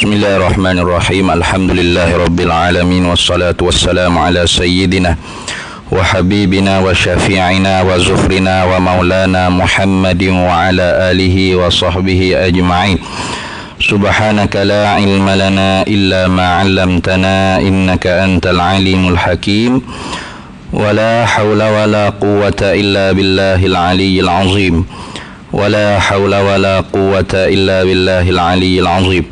Bismillahirrahmanirrahim. Alhamdulillahirabbil alamin wassalatu wassalamu ala sayyidina wa habibina wa syafi'ina wa zuhrina wa maulana Muhammadin wa ala alihi wa sahbihi ajma'in. Subhanaka la ilma lana illa ma 'allamtana innaka antal alimul hakim. Wa la hawla wa la quwwata illa billahil aliyyil azim. Wa la hawla wa la quwwata illa billahil aliyyil azim.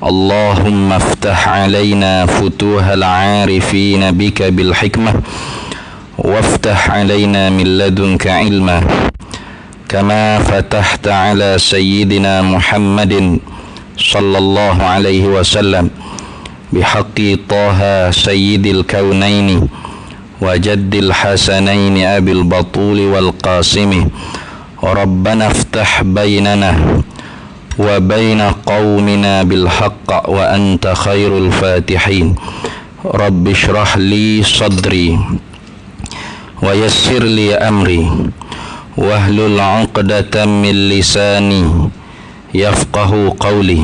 Allahumma aftah alaina futuhal arifin bika bil hikmah waftah alaina min ladunka ilma kama fatahta ala sayyidina Muhammadin sallallahu alaihi wasallam bihaqqi Taha sayyidil kaunaini wa jaddil hasanaini abil batuli wal qasimi Rabbana aftah bainana wa baina qaumina bil haqq wa anta khairul fatihin. Rabbi shrah li sadri wa yassir li amri wahlul 'uqdatam min lisani yafqahu qawli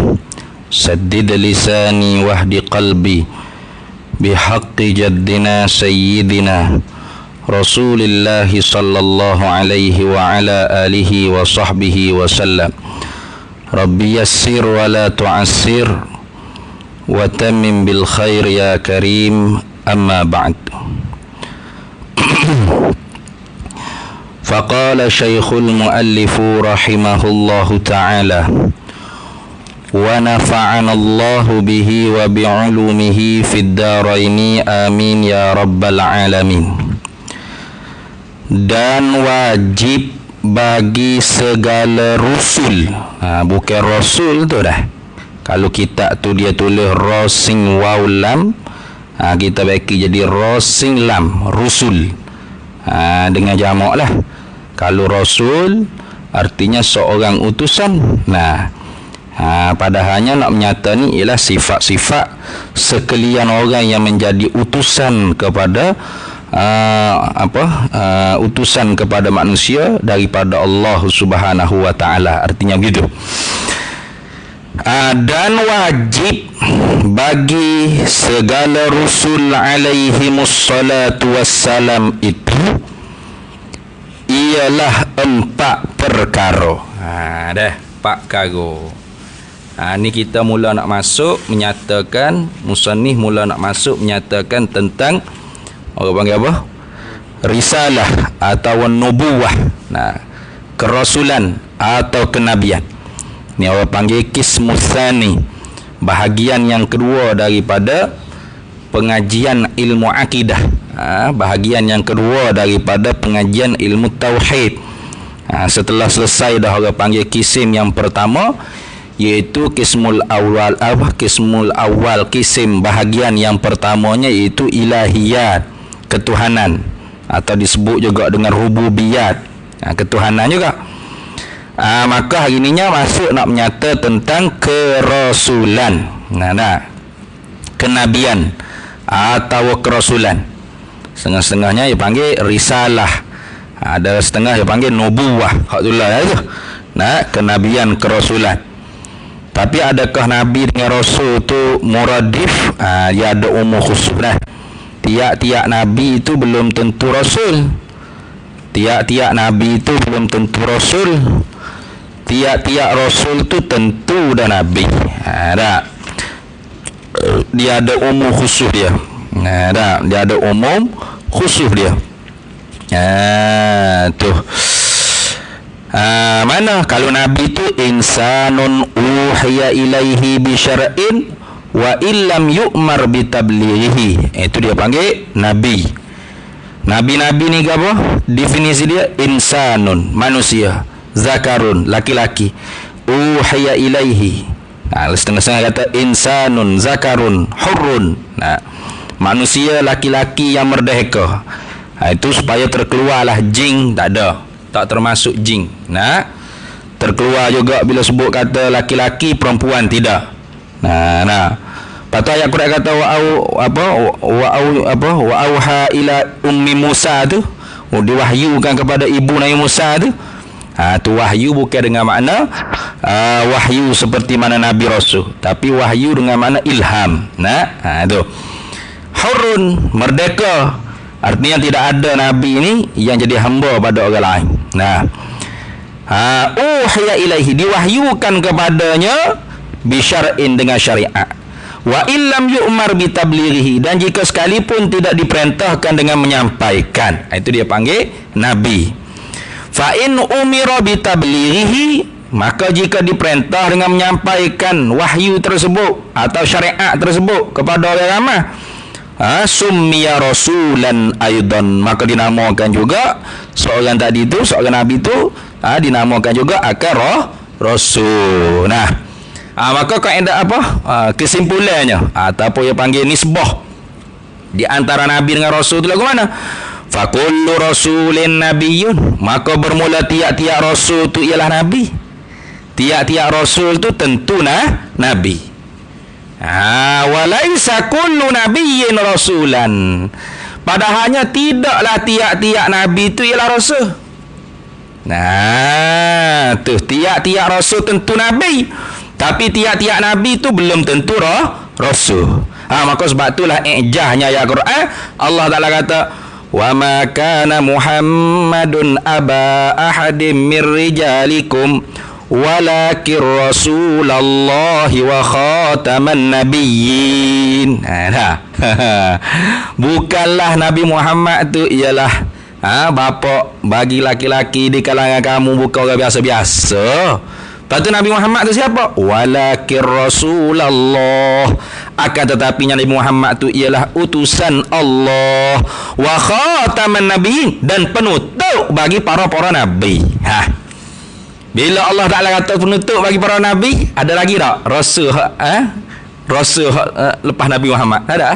saddid lisani wahdi qalbi bihaqqi jaddina sayyidina Rasulillahi sallallahu alaihi wa ala alihi wa sahbihi wa sallam. Rabbi yassir wa la tu'assir wa tammim bil khair ya karim, amma ba'd. Faqala syekhul muallifu rahimahullahu ta'ala wa nafa'ana Allahu bihi wa bi'ulumihi fid daraini amin ya rabbal alamin. Dan wajib bagi segala rusul, bukan rasul tu dah. Kalau kitab tu dia tulis rosing waw lam, kita bagi jadi rosing lam, rusul, dengan jamak lah. Kalau rasul artinya seorang utusan. Padahalnya nak menyata ni ialah sifat-sifat sekalian orang yang menjadi utusan kepada utusan kepada manusia daripada Allah Subhanahu wa taala, artinya begitu. Dan wajib bagi segala rusul alaihimus salatu wassalam itu ialah 4 perkara. Dah 4 perkara. Ni kita mula nak masuk menyatakan, musannif mula nak masuk menyatakan tentang orang panggil apa? Risalah atau nubuwah. Kerasulan atau kenabian. Ni orang panggil qismus tsani, bahagian yang kedua daripada pengajian ilmu akidah. Bahagian yang kedua daripada pengajian ilmu tauhid. Setelah selesai dah orang panggil kisim yang pertama, iaitu qismul awal, kisim bahagian yang pertamanya iaitu ilahiyat, ketuhanan, atau disebut juga dengan rububiyat, ketuhanan juga. Maka hari ininya masuk nak menyata tentang kerasulan, kenabian atau kerasulan. Setengah-setengahnya dia panggil risalah, ada setengah dia panggil nubuwah, hak itulah itu. Kenabian, kerasulan. Tapi adakah nabi dengan rasul tu muradif? Dia ada umur khusus dah. Tiap-tiap nabi itu belum tentu rasul. Tiap-tiap nabi itu belum tentu rasul. Tiap-tiap rasul tu tentu dah nabi. Dia ada umur khusus dia. Dia ada umum khusus dia. Mana kalau nabi tu insanun uhiya ilaihi bi syar'in wa illam yu'mar bi tablighihi, itu dia panggil nabi. Nabi-nabi ni apa? Definisi dia insanun, manusia, zakarun, laki-laki, uhiya ilaihi. Setengah-setengah kata insanun zakarun hurrun, manusia laki-laki yang merdeka. Itu supaya terkeluarlah jin, tak ada, tak termasuk jin. Terkeluar juga bila sebut kata laki-laki, perempuan tidak. Patut ayat Quran kata wa auha ila ummi Musa tu, diwahyukan kepada ibu Nabi Musa tu. Tu wahyu bukan dengan makna wahyu seperti mana Nabi Rasul, tapi wahyu dengan makna ilham. Tu hurun, merdeka, artinya tidak ada Nabi ini yang jadi hamba pada orang lain. Uhiya ilaihi, diwahyukan kepadanya bisyar'in, dengan syariat. Wa illam yu'mar bitablighihi, dan jika sekalipun tidak diperintahkan dengan menyampaikan, itu dia panggil Nabi. Fa in umira bitablighihi, maka jika diperintah dengan menyampaikan wahyu tersebut atau syariat tersebut kepada orang ramai, summiya rasulan aidan, maka dinamakan juga seorang tadi itu, seorang Nabi itu dinamakan juga akan rasul. Maka kaedah apa? Kesimpulannya ataupun yang panggil nisbah di antara Nabi dengan Rasul itu lagu mana? Fakullu rasulin nabiyyun, maka bermula tiap-tiap Rasul itu ialah Nabi. Tiap-tiap Rasul itu tentu Nabi. Walaisa kullu nabiyyin rasulan, padahalnya tidaklah tiap-tiap Nabi itu ialah Rasul. Tiap-tiap Rasul tentu Nabi, tapi tiap-tiap Nabi itu belum tentu Rasul. Maka sebab itulah ijazahnya ya Quran, Allah Ta'ala kata, wa ma kana Muhammadun aba ahadim mir rijalikum walakin rasulallahi wa khataman nabiyyin. Bukanlah Nabi Muhammad itu ialah bapa bagi laki-laki di kalangan kamu, bukan orang biasa-biasa. Lepas tu Nabi Muhammad tu siapa? Walakin Rasulullah, akan tetapi Nabi Muhammad tu ialah utusan Allah, wa khataman nabiyyin, dan penutup bagi para nabi. Bila Allah Ta'ala kata penutup bagi para nabi, ada lagi tak Rasul Rasul lepas Nabi Muhammad? Ada?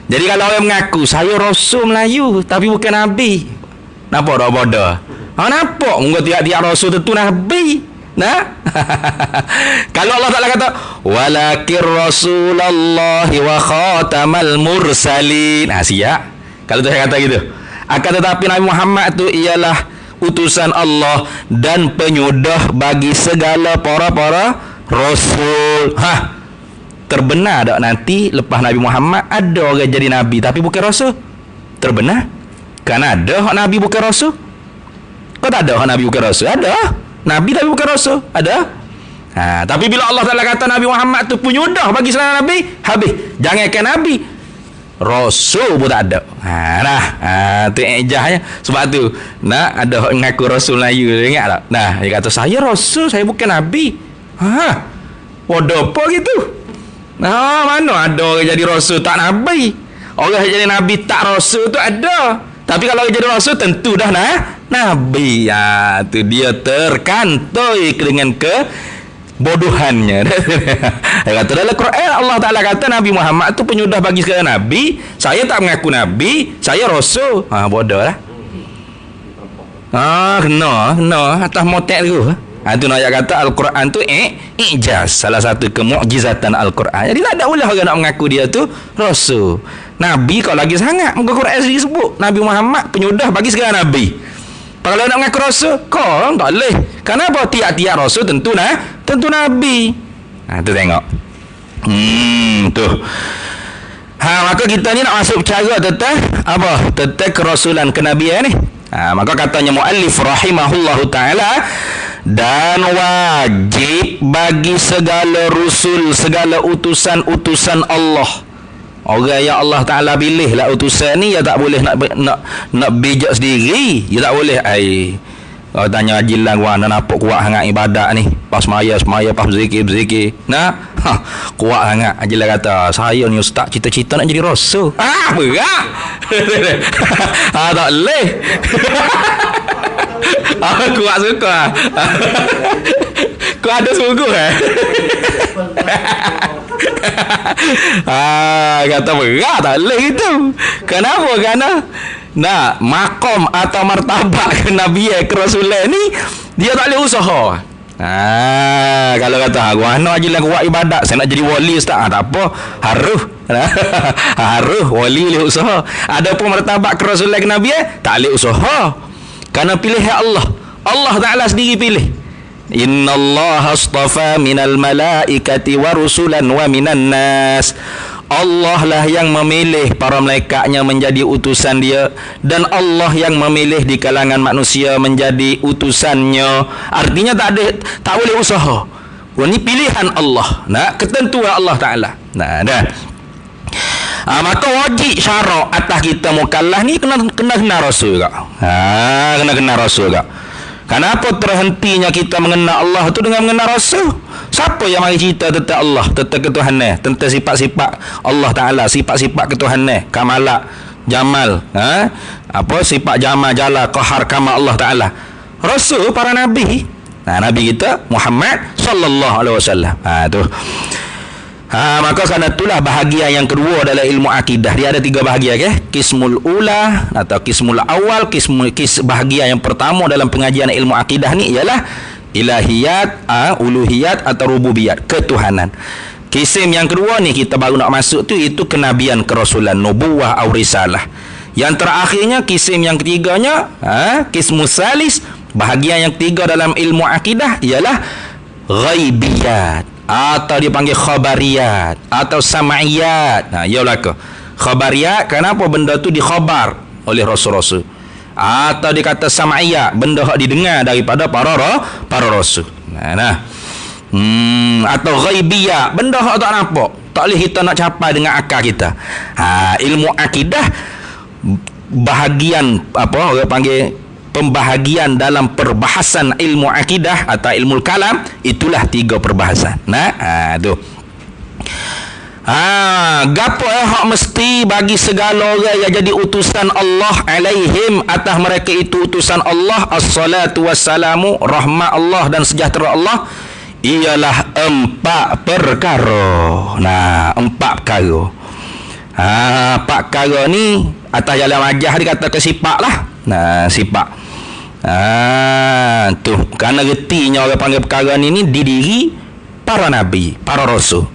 Jadi kalau orang mengaku saya Rasul Melayu tapi bukan Nabi, nampak tak bodoh? Nampak mungkin tiap-tiap Rasul tentu Nabi. Kalau Allah Ta'ala kata walakin Rasulullahi wa khatamal mursalin, siap. Kalau saya kata gitu, akan tetapi Nabi Muhammad itu ialah utusan Allah dan penyudah bagi segala para Rasul. Terbenar tak nanti lepas Nabi Muhammad ada orang jadi Nabi tapi bukan Rasul? Terbenar? Kan ada orang Nabi bukan Rasul? Kau tak ada orang Nabi bukan Rasul? Ada Nabi tapi bukan Rasul, ada. Tapi bila Allah Ta'ala kata Nabi Muhammad tu penyudah bagi selama Nabi, habis. Jangankan Nabi, Rasul pun tak ada. Tu ijazahnya. Sebab tu ada mengaku Rasul Melayu, ingat tak? Dia kata saya Rasul, saya bukan Nabi. Bodoh apa gitu? Mana ada orang jadi Rasul tak Nabi? Orang jadi Nabi tak Rasul tu ada. Tapi kalau orang jadi Rasul tentu dah Nabi. Tu dia terkantoi dengan kebodohannya. Dia kata dalam Quran Allah Ta'ala kata Nabi Muhammad tu penyudah bagi segala Nabi. Saya tak mengaku Nabi, saya Rasul. Bodoh lah. Kena atas motek tu. Tu nak kata Al-Quran tu ijaz, salah satu kemukjizatan Al-Quran. Jadi tak ada boleh orang nak mengaku dia tu Rasul. Nabi kau lagi sangat, muka Quran sendiri sebut Nabi Muhammad penyudah bagi segala Nabi. Kalau nak mengaku Rasul, kau tak boleh. Kenapa? Tiap-tiap Rasul tentu Nabi. Tu tengok. Tu. Maka kita ni nak masuk cara tentang apa? Tentang kerasulan kenabian ni. Maka katanya muallif rahimahullahu taala, dan wajib bagi segala rusul, segala utusan-utusan Allah. Orang yang Allah Ta'ala pilih lah utusan ni, dia tak boleh nak bijak sendiri. Dia tak boleh. Kalau tanya jilang mana nampak kuat sangat ibadat ni, pas semaya pas berzikir. Kuat sangat. Jilang kata saya ni ustaz cita-cita nak jadi rasul. Berat. Tak boleh. Kuat suka. Kau ada sungguh kata berat tak boleh gitu. Kenapa? Kerana makom atau martabat kenabian kerasulan ni dia tak boleh usaha. Kalau kata guana je lah kuat ibadat, saya nak jadi wali ustaz, tak apa, harus wali boleh usaha. Ada pun martabat kerasulan kenabian tak boleh usaha. Kerana pilihan Allah. Allah Ta'ala sendiri pilih. Innallaha astafa minal malaikati wa rusulan wa minan nas. Allah lah yang memilih para malaikatnya menjadi utusan dia, dan Allah yang memilih di kalangan manusia menjadi utusannya. Artinya tak boleh usaha. Ini pilihan Allah. Nah, ketentuan Allah Ta'ala. Nah, dah. Maka wajib syarak atas kita mukallaf ni kena Rasul juga. Kena Rasul juga. Kenapa terhentinya kita mengenal Allah tu dengan mengenal Rasul? Siapa yang mari cerita tentang Allah, tentang ketuhanan, tentang sifat-sifat Allah Ta'ala, sifat-sifat ketuhanan, kamalak, jamal, sifat jamal, jala, qahar, kamal Allah Ta'ala? Rasul, para Nabi. Nabi kita Muhammad sallallahu alaihi wasallam. Tu. Maka kerana itulah bahagian yang kedua dalam ilmu akidah. Dia ada 3 bahagian, Qismul ula atau qismul awal. Bahagian yang pertama dalam pengajian ilmu akidah ni ialah ilahiyat, uluhiyat atau rububiyat, ketuhanan. Kisim yang kedua ni kita baru nak masuk tu, itu kenabian, kerasulan, nubuwah atau risalah. Yang terakhirnya kisim yang ketiganya, qismus salis, bahagian yang ketiga dalam ilmu akidah ialah ghaibiyat, atau dia panggil khabariyat atau sam'iyat. Yalah ke khabariyat, kenapa benda tu dikhabar oleh rasul-rasul, atau dia kata sam'iyat, benda hak didengar daripada para rasul. Atau ghaibiyat, benda hak tak nampak, tak boleh kita nak capai dengan akal kita. Ilmu akidah bahagian orang panggil pembahagian dalam perbahasan ilmu akidah atau ilmu kalam, itulah 3 perbahasan. Tu. Gapo hak mesti bagi segala orang yang jadi utusan Allah alaihim, atas mereka itu utusan Allah, as-salatu wassalamu, rahmat Allah dan sejahtera Allah, ialah 4 perkara. 4 perkara. 4 perkara ni atas jalan wajah dikata ke sifat lah. Sifat. Tu kerana retinya orang panggil perkara ni di diri para nabi, para rasul.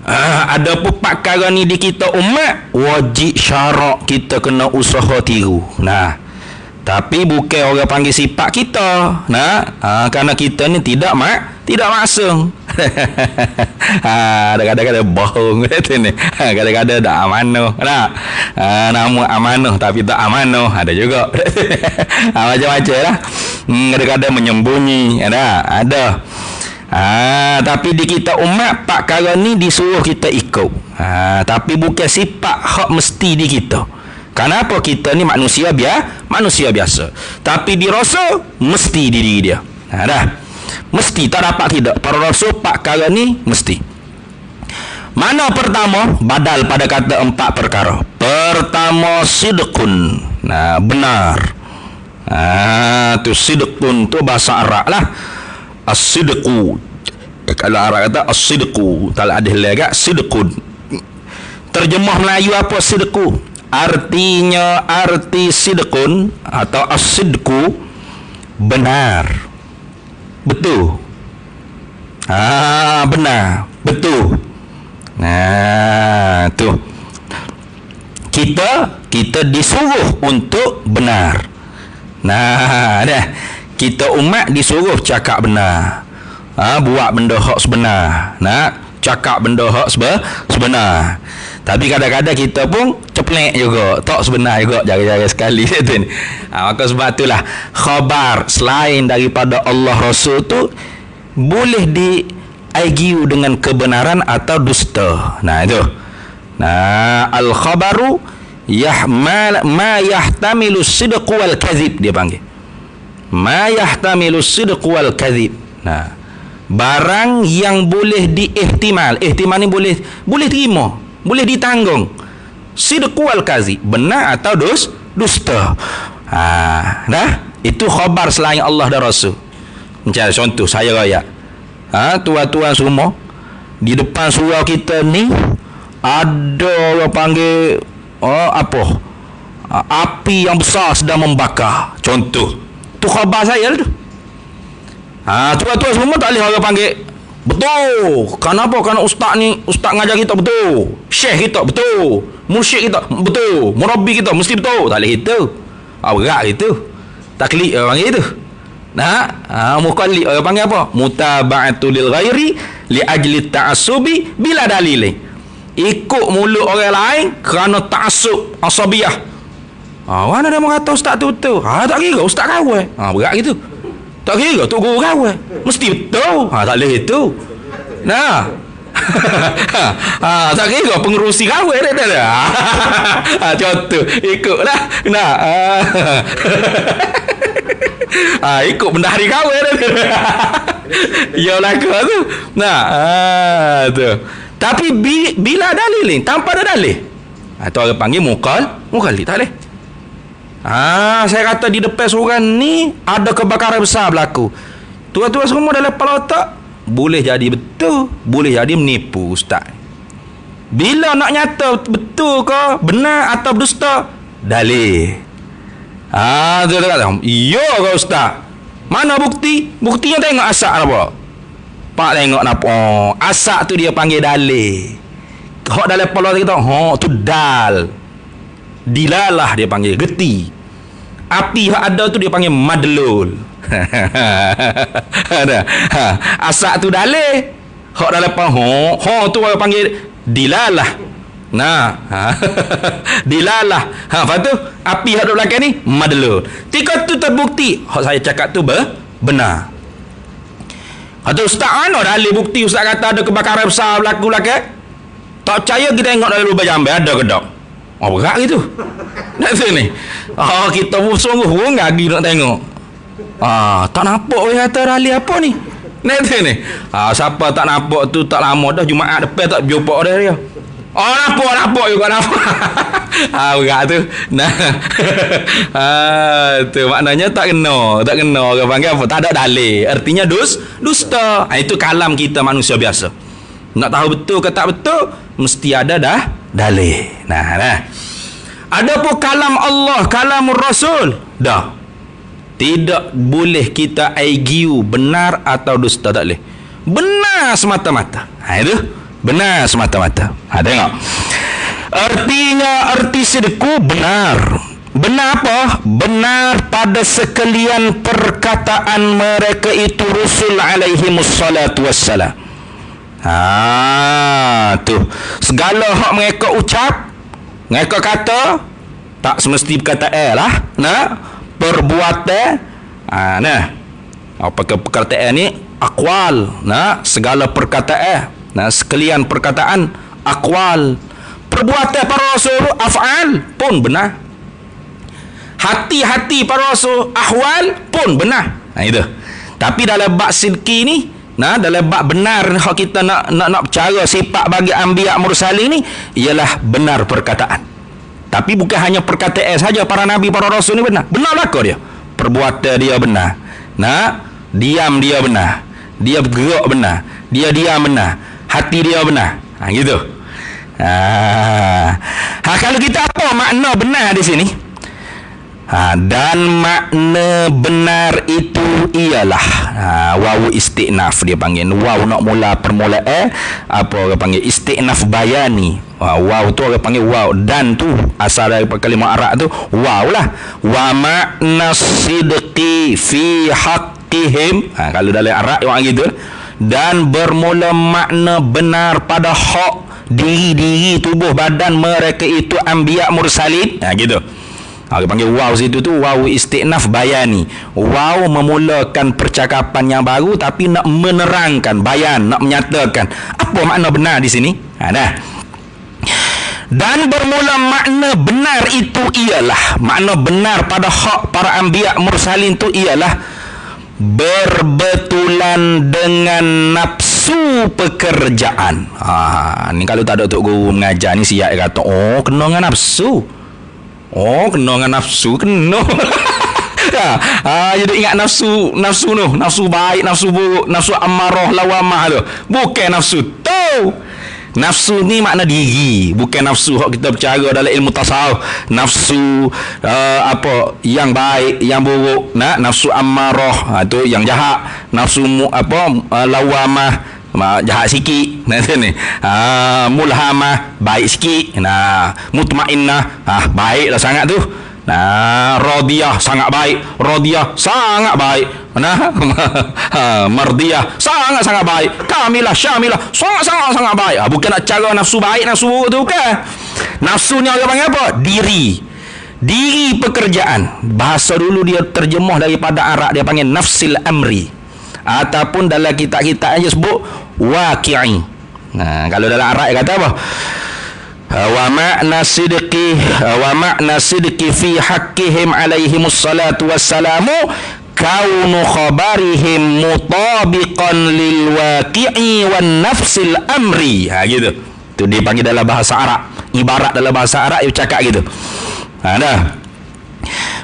Ada pun perkara ni di kita umat, wajib syarak kita kena usaha tiru. Tapi bukan orang panggil sifat kita. Kerana kita ni tidak maksum. Kadang-kadang bohong ni. Kadang-kadang tak amanah. Nama amanah tapi tak amanah, ada juga. Macam-macam lah. Kadang-kadang menyembunyi, ada. Tapi di kita umat, perkara ni disuruh kita ikut. Tapi bukan sifat hak mesti di kita. Kenapa kita ni manusia biasa. Tapi di rasul mesti di diri dia. Mesti, tak dapat tidak. Para rasul perkara ni mesti. Mana pertama? Badal pada kata 4 perkara. Pertama, sidqun. Benar. Tu sidqun tu bahasa Arab lah. As-sidqu. Kalau Arab kata as-sidqu, tak ada lagi sidqun. Terjemah Melayu apa sidqu? Artinya, arti sidqun atau as-sidqu benar, betul. Benar, betul. Tu kita disuruh untuk benar. Kita umat disuruh cakap benar, buat benda hak sebenar, cakap benda hak sebenar. Tapi kadang-kadang kita pun ceplek juga, tak sebenar juga, jaga-jaga sekali. Maka sebab itulah khabar selain daripada Allah Rasul tu boleh diargue dengan kebenaran atau dusta. Itu. Al-khabaru ma yahtamilu sidq wal kadhib, dia panggil. Ma yahtamilu sidq wal kadhib. Barang yang boleh diihtimal. Ihtimal ni boleh terima, boleh ditanggung. Sidq wal kadhib, benar atau dusta. Itu khabar selain Allah dan Rasul. Macam contoh saya raya. Tuan-tuan semua, di depan surau kita ni ada orang panggil api yang besar sedang membakar. Contoh. Tu khabar saya tu. Tuan-tuan semua tak boleh orang panggil betul. Kenapa? Kerana ustaz ngajar kita betul. Syekh kita betul. Mursyid kita betul. Murabbi kita mesti betul. Tak boleh gitu. Berat gitu. Taklid orang panggil itu. Muqallid orang panggil apa? Mutaba'atu lil ghairi li ajli ta'assubi bila dalil. Ikut mulut orang lain kerana ta'assub, asabiyah. Mana dia mengata ustaz tu betul? Tak kira ustaz kawan. Berat gitu. Tak kira tu guru kawan. Mesti betul. Tak boleh itu. Tak kira pengerusi kawan dia. Contoh ikutlah. Ikut bendahari kawan dia. Ya belaka tu. Tu. Tapi bila dalil tanpa ada dalil. Tu orang panggil muqallid tak boleh. Saya kata di depan seorang ni ada kebakaran besar berlaku. Tuan-tuan semua dalam kepala otak boleh jadi betul, boleh jadi menipu ustaz. Bila nak nyata betul ke benar atau berdusta, dalil. Tu kata, iya ke ustaz? Mana bukti? Buktinya tengok asak apa? Pak tengok napa? Asak tu dia panggil dalil. Hak dalam kepala kita, tu dal. Dilalah dia panggil, geti. Api hak ada tu dia panggil madlul. Asak tu dalil. Hak dalam kepala tu orang panggil dilalah. Dilalah. Lepas tu api hak di belakang ni madlul. Tika tu terbukti hak saya cakap tu benar. Atau ustaz dalil bukti ustaz kata ada kebakaran besar berlaku belakang. Tak percaya kita tengok dalam lubang jambe ada ke tak? Berat gitu. Nak sini. Kita pun sungguh pun lagi nak tengok. Tak nampak orang kata rali apa ni? Nak sini. Siapa tak nampak tu tak lama dah Jumaat depan tak jumpa dia. Nampak juga nampak. Berat tu. Tu maknanya tak kena orang panggil apa? Tak ada dalil. Artinya dusta. Itu kalam kita manusia biasa. Nak tahu betul ke tak betul, mesti ada dah dalil. Adapun kalam Allah, kalamur Rasul, dah. Tidak boleh kita argue benar atau dusta, tak boleh. Benar semata-mata. Itu benar semata-mata. Tengok. Arti sidqu benar. Benar apa? Benar pada sekalian perkataan mereka itu Rasul alaihimus salatu wassalam. Tu segala hak mereka ucap, mereka kata tak semesti perkataan lah. Perbuatan apa perkataan ni aqwal. Segala perkataan, sekalian perkataan aqwal. Perbuatan para rasul af'al pun benar. Hati-hati para rasul ahwal pun benar. Itu. Tapi dalam bab sidqi ni, dalam bab benar hak kita nak percaya sifat bagi anbiya mursalin ni ialah benar perkataan. Tapi bukan hanya perkataan saja para nabi para rasul ni benar. Benarlah kau dia. Perbuatan dia benar. Diam dia benar. Dia bergerak benar. Dia diam benar. Hati dia benar. Gitu. Kalau kita apa makna benar di sini? Dan makna benar itu ialah wawu istinaf dia panggil. Wawu nak mula permulaan apa orang panggil istinaf bayani. Wawu tu orang panggil waw. Dan tu asal dari kalimah Arab tu waw lah. Wa makna sidqi fi haqqihim. Kalau dalam Arab orang gitu. Dan bermula makna benar pada hak diri tubuh badan mereka itu anbiya mursalin. Gitu. Dia panggil waw situ tu waw istinaf bayani. Waw memulakan percakapan yang baru tapi nak menerangkan, bayan, nak menyatakan apa makna benar di sini. Dan bermula makna benar itu ialah, makna benar pada hak para anbiya mursalin tu ialah berbetulan dengan nafsu pekerjaan. Ni kalau tak ada tok guru mengajar ni siap kata kena dengan nafsu. Kena dengan nafsu, kena. Jadi ingat nafsu tu, nafsu baik, nafsu buruk, nafsu amarah, lawamah tu. Bukan nafsu tu. Nafsu ni makna diri, bukan nafsu hak kita bercara dalam ilmu tasawuf. Nafsu apa yang baik, yang buruk, nafsu amarah tu yang jahat, nafsu lawamah jahat sikit, ni mulhamah baik sikit, mutmainnah baiklah sangat tu. Nah, radiyah sangat baik, radiyah sangat baik. Nah, mardiyah sangat-sangat baik, kamilah, syamilah sangat-sangat baik. Bukan nak cara nafsu baik, nafsu buruk tu bukan. Nafsu ni orang panggil apa? Diri pekerjaan. Bahasa dulu dia terjemah daripada Arab, dia panggil nafsil amri. Ataupun dalam kitab-kitab aja sebut waqi'i. Nah, kalau dalam Arab dia kata apa? Wa ma'na sidqi fi haqqihim alaihimus salatu wassalamu kaunu khabarihim mutabiqan lil waqi'i wan nafsil amri. Gitu. Tu dipanggil dalam bahasa Arab. Ibarat dalam bahasa Arab dia cakap gitu. Dah.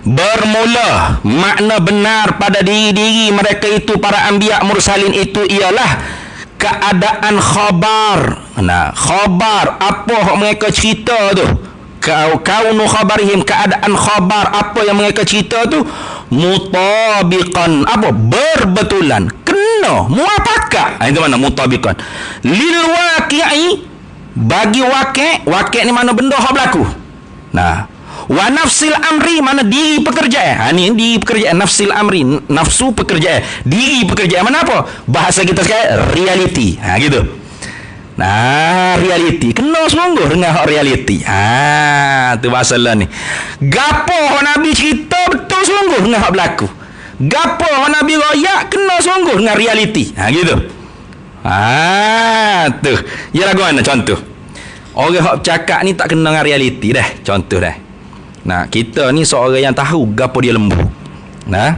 Bermula makna benar pada diri-diri mereka itu, para anbiya mursalin itu ialah keadaan khabar. Nah, khabar apa yang mereka cerita tu, kaunu khabarihim, keadaan khabar apa yang mereka cerita tu, mutabiqan, apa, berbetulan, kena, muafakat. Itu mana mutabiqan lil waqi'i, bagi waqi' ni mana benda hak berlaku. Nah, wa nafsil amri, mana diri pekerjaan. Ni diri pekerjaan, nafsil amri, nafsu pekerjaan, diri pekerjaan mana apa? Bahasa kita sekarang reality. Gitu. Nah, reality kena sungguh dengan hak reality. Tu bahasa lah ni. Gapo hak Nabi cerita betul sungguh dengan hak berlaku. Gapo hak Nabi royak kena sungguh dengan reality. Gitu. Tu. Ya lagu mana contoh? Orang hak cakap ni tak kena dengan reality dah. Contoh dah. Nah, kita ni seorang yang tahu gapo dia lembu. Nah.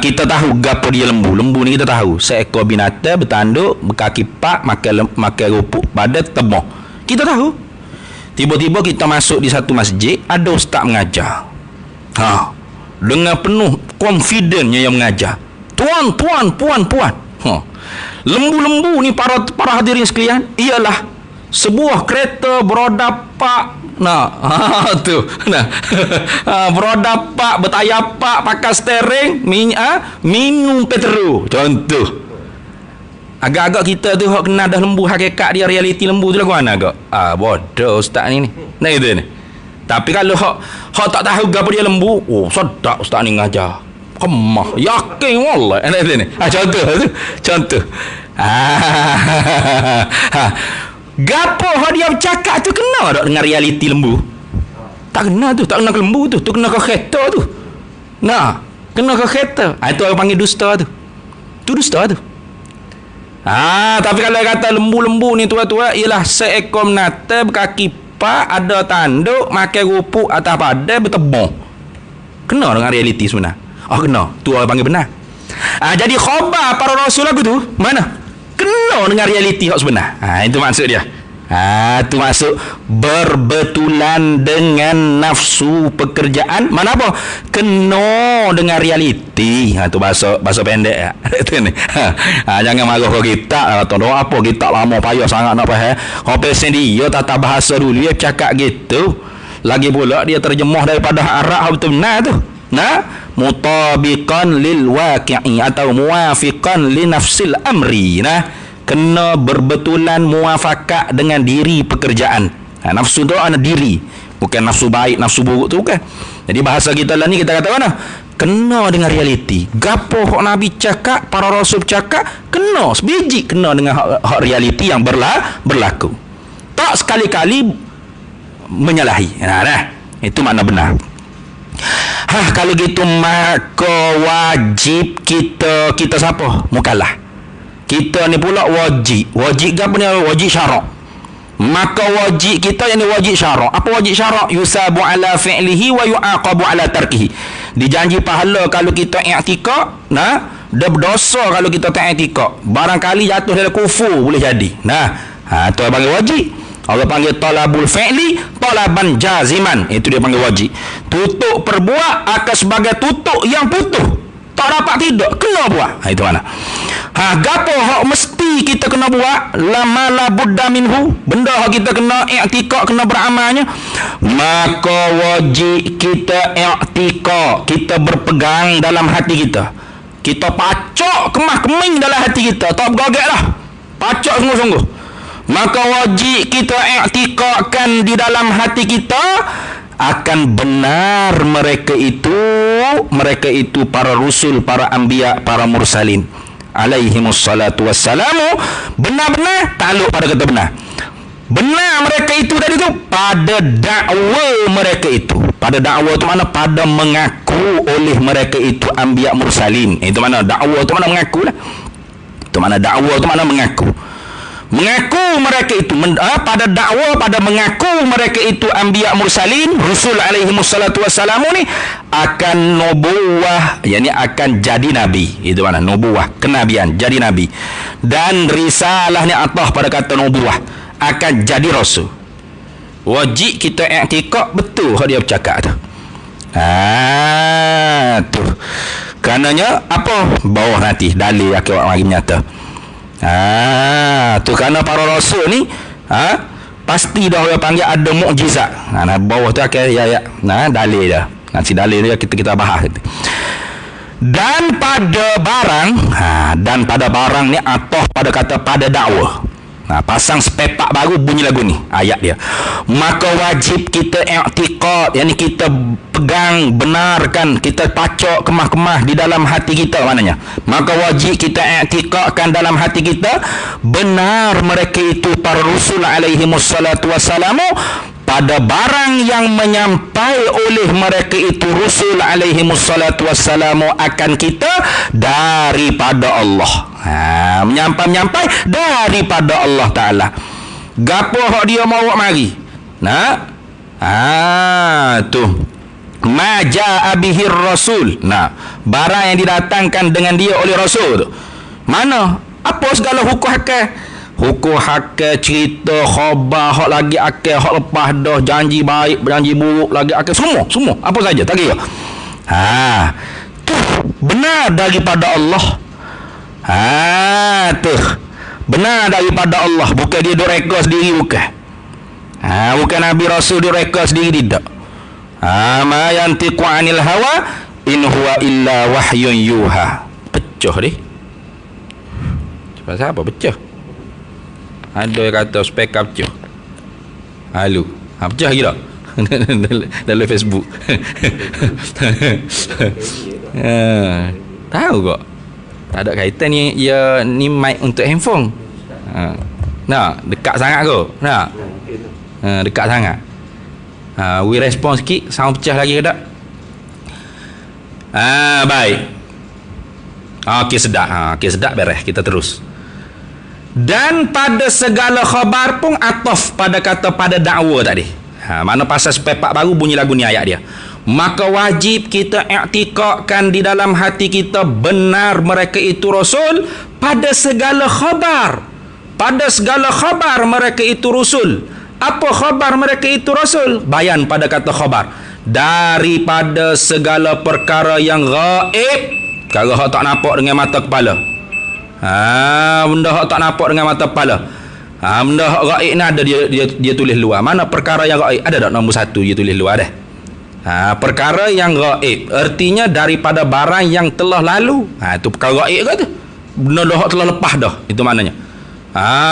Kita tahu gapo dia lembu. Lembu ni kita tahu, seekor binatang bertanduk, berkaki empat, makan rupuk pada tembok. Kita tahu. Tiba-tiba kita masuk di satu masjid, ada ustaz mengajar. Dengan penuh confidence-nya yang mengajar. Tuan, puan. Lembu-lembu ni para hadirin sekalian ialah sebuah kereta beroda pak. Beroda pak, bertayar pak, pakai steering, minum petrol. Contoh. Agak-agak kita tu hak kenal dah lembu hakikat dia, realiti lembu tu lagu mana agak? Bodoh ustaz ni. Nah gitu ni. Tapi kalau hak tak tahu gapo dia lembu, sedap ustaz ni ngajar. Kemah, yakin wallah. Nah gitu ni. Contoh. Gapo hak dia bercakap tu kena tak dengan realiti lembu? Tak kena tu, tak kena ke lembu tu kena ke kereta tu. Nah, kena ke kereta. Itu orang panggil dusta tu. Tu dusta tu. Tapi kalau kata lembu-lembu ni tua-tua ialah seekor menata berkaki empat, ada tanduk, makan rupuk atas padai, bertebong. Kena dengan realiti sebenar. Kena. Tu orang panggil benar. Jadi khabar para rasul aku tu mana? Kena dengan realiti hak sebenar. Itu maksud dia. Itu maksud berbetulan dengan nafsu pekerjaan. Mana apa? Kena dengan realiti. Itu bahasa pendek ya. Itu ni. Jangan marah kau kita. Doa apa kita lama payah sangat nak faham. Kau pesen dia tata bahasa dulu dia cakap gitu. Lagi pula dia terjemah daripada Arab betul benar tu. Mutabiqan lil waqi'i atau muwafiqan li nafsil amri. Kena berbetulan muafakat dengan diri pekerjaan. Nafsu tu ada diri, bukan nafsu baik, nafsu buruk tu bukan. Jadi bahasa kita lah ni kita kata mana? Kena dengan realiti. Gapo hak Nabi cakap, para rasul cakap, kena sebiji kena dengan hak realiti yang berlaku. Tak sekali-kali menyalahi. Itu makna benar. Kalau gitu maka wajib kita siapa? Mukallaf. Kita ni pula wajib ke apa ni? Wajib syarak. Maka wajib kita yang ni wajib syarak. Apa wajib syarak? Yusabu ala fi'lihi wa yu'aqabu ala tarkihi. Dijanji pahala kalau kita i'tikad, dia berdosa kalau kita tak i'tikad. Barangkali jatuh dalam kufur boleh jadi. Itu yang panggil wajib. Allah panggil talabul fi'li talaban jaziman. Itu dia panggil wajib. Tutup perbuat akan sebagai tutup yang putus. Tak dapat tidak, kena buat. Itu mana? Gapo hak mesti kita kena buat, lama la budda minhu, benda hak kita kena i'tikad, kena beramalnya, maka wajib kita i'tikad, kita berpegang dalam hati kita. Kita pacak kemah keming dalam hati kita, tak bergagak lah. Pacak sungguh-sungguh. Maka wajib kita i'tiqadkan di dalam hati kita akan benar mereka itu para rasul, para anbiya, para mursalin alaihimus salatu wassalamu, benar-benar takluk pada kata benar mereka itu tadi tu pada dakwa mereka itu. Pada dakwa tu mana? Pada mengaku oleh mereka itu anbiya mursalin. Itu mana dakwa tu mana mengaku lah. Itu mana dakwa tu mana mengaku mereka itu pada dakwa, pada mengaku mereka itu anbiya mursalin, rasul alaihi wassalatu wassalamu ni akan nubuwah, yakni akan jadi nabi. Itu mana nubuwah, kenabian, jadi nabi. Dan risalah ni atah pada kata nubuwah, akan jadi rasul. Wajib kita i'tiqad betul hak dia bercakap tu. Tu. Karenanya apa? Bawah nanti dalil akan mari nyata. Tu kerana para rasul ni pasti dah orang panggil ada mukjizat. Bawah tu akan dalil dah. Nanti dalil dia kita bahas. Dan pada barang ni atah pada kata pada dakwah. Pasang sepepak baru bunyi lagu ni, ayat dia. Maka wajib kita i'tiqad, yakni kita pegang, benarkan, kita pacok kemah-kemah di dalam hati kita maknanya. Maka wajib kita i'tiqadkan dalam hati kita benar mereka itu para rasul alaihi wassalatu wassalamu pada barang yang menyampai oleh mereka itu rasul alaihi wassalatu wassalamu akan kita daripada Allah. Menyampai daripada Allah Ta'ala. Gapo hak dia mau mari? Tu maja'a bihir rasul. Barang yang didatangkan dengan dia oleh rasul tu. Mana? Apa segala hukum hakal, cerita, khabar, hak lagi akal, hak lepas dah, janji baik, janji buruk, lagi akal, semua. Apa saja, tak kira. Tu benar daripada Allah. Tu benar daripada Allah, bukan dia reka sendiri, bukan. Bukan Nabi Rasul dia reka sendiri, tidak. Ma yantiqu anil hawa in huwa illa wahyun yuha. Pecah ni. Pasal apa pecah? Ada yang kata spek pecah. Halo. Pecah lagi tak? Dalam Facebook. Tahu kok? Tak ada kaitan ni mic untuk handphone. Dekat sangat ke? Dekat sangat. We respon sikit, sound pecah lagi ke tak? Baik. Okey, sedap. Okey, sedap, beres. Kita terus. Dan pada segala khabar pun ataf pada kata pada dakwa tadi. Mana pasal sepepak baru bunyi lagu ni ayat dia. Maka wajib kita i'tiqadkan di dalam hati kita benar mereka itu rasul pada segala khabar. Pada segala khabar mereka itu rasul. Apa khabar mereka itu rasul? Bayan pada kata khabar. Daripada segala perkara yang gaib, perkara hak tak nampak dengan mata kepala. Benda hak tak nampak dengan mata kepala. Benda hak gaib ni ada dia tulis luar. Mana perkara yang gaib? Ada tak nombor 1 dia tulis luar dah. Perkara yang gaib artinya daripada barang yang telah lalu. Itu perkara gaib ke tu? Benda dah telah lepas dah. Itu maknanya.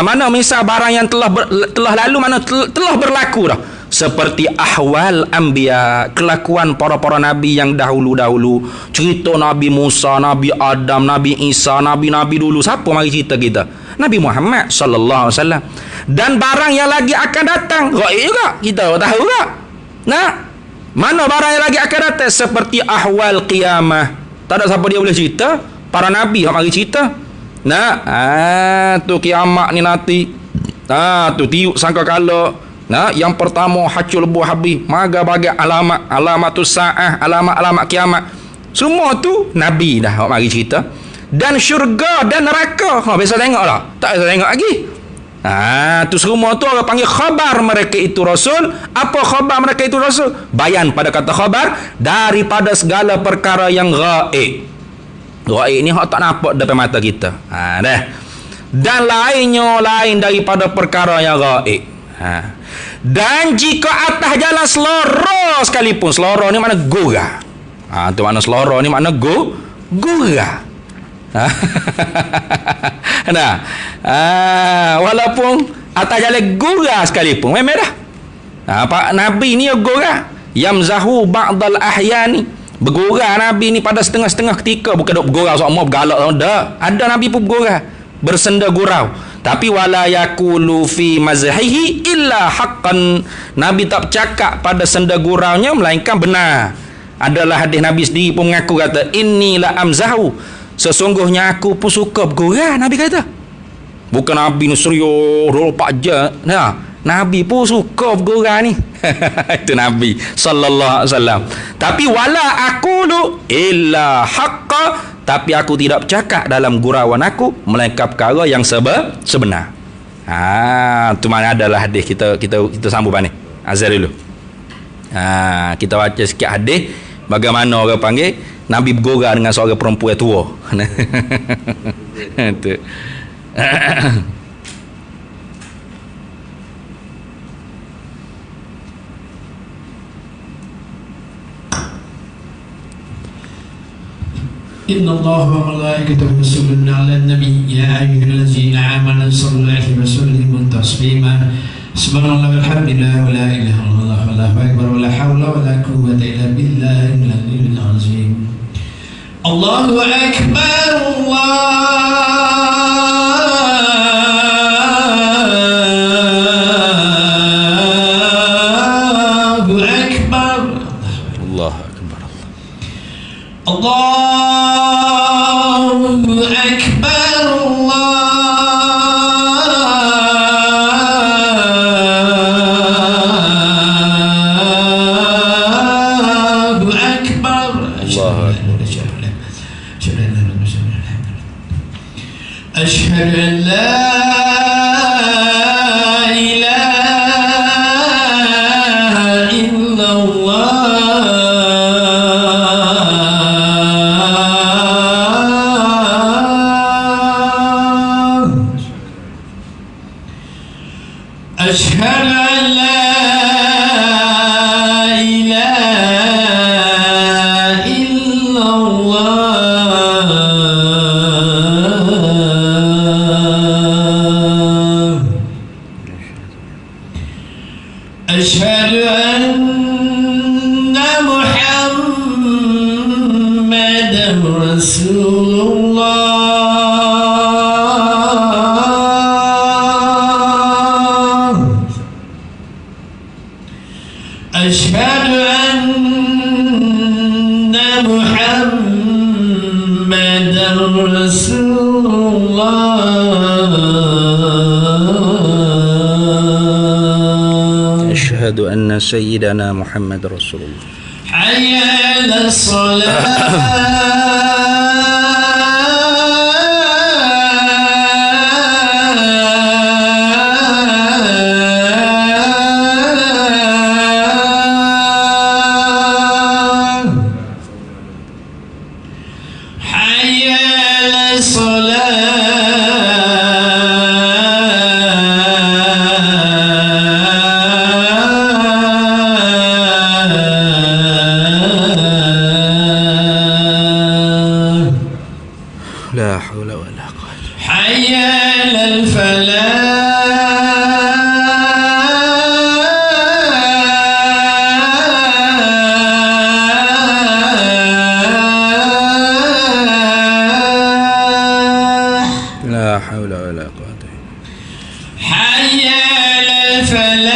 Mana misal barang yang telah lalu, mana telah berlaku dah. Seperti ahwal anbiya, kelakuan para nabi yang dahulu-dahulu. Cerita Nabi Musa, Nabi Adam, Nabi Isa, nabi-nabi dulu. Siapa mari cerita kita? Nabi Muhammad sallallahu alaihi wasallam. Dan barang yang lagi akan datang gaib juga. Kita tahu tak? Mana barang yang lagi akan datang? Seperti ahwal qiyamah. Tak ada siapa dia boleh cerita. Para nabi yang mari cerita. Tu kiamat ni nanti. Tu tiup sangkakala. Yang pertama hacul lebuh habis, maga bagai alamatus saah, alamat kiamat. Semua tu nabi dah mari cerita. Dan syurga dan neraka, biasa tengok lah. Tak biasa tengok lagi. Tu semua tu orang panggil khabar mereka itu rasul. Apa khabar mereka itu rasul? Bayan pada kata khabar daripada segala perkara yang gaib. Gaib ni hak tak nampak depan mata kita. Dah. Dan lain daripada perkara yang gaib. Dan jika atas jalan selora sekalipun, selora ni makna gora. Tu makna selora ni makna gora. Walaupun atas jalan gurau sekalipun memang dah. Pak Nabi ni gurau yamzahu ba'dal ahyani, bergurau Nabi ni pada setengah-setengah ketika, bukan duk bergurau semua bergalak dah. Ada Nabi pun bergurau, bersenda gurau, tapi wala yaqulu fi mazhihi illa haqqan, Nabi tak bercakap pada senda guraunya melainkan benar. Adalah hadis Nabi sendiri pun mengaku kata inni la amzahu, sesungguhnya aku pun suka bergurau, Nabi kata. Bukan Nabi ni serius 24 jam. Nah, Nabi pun suka bergurau ni. Itu Nabi sallallahu alaihi wasallam. Tapi wala aqulu illa haqqa, tapi aku tidak bercakap dalam gurauan aku melainkan perkara yang sebenar. Tu mana adalah hadis. Kita sambung ni. Azhar dulu. Kita baca sikit hadis bagaimana orang panggil Nabi bergurau dengan seorang perempuan tua. Tu. إن الله وملائكته يصلون على النبي يا أيها الذين آمنوا صلوا عليه وسلموا تسليما سبحان الله والحمد لله ولا إله إلا الله والله أكبر ولا حول ولا قوة إلا بالله العلي العظيم الله أكبر الله أكبر الله أشهد أن لا إله إلا الله أشهد أن لا إله إلا الله أشهد أن محمدا رسول الله أشهد أن محمدا رسول الله أشهد أن سيدنا محمد رسول الله حي على الصلاة حي على الصلاة لا حول ولا قوة. حي على الفلاح لا حول ولا قوة. حي على الفلاح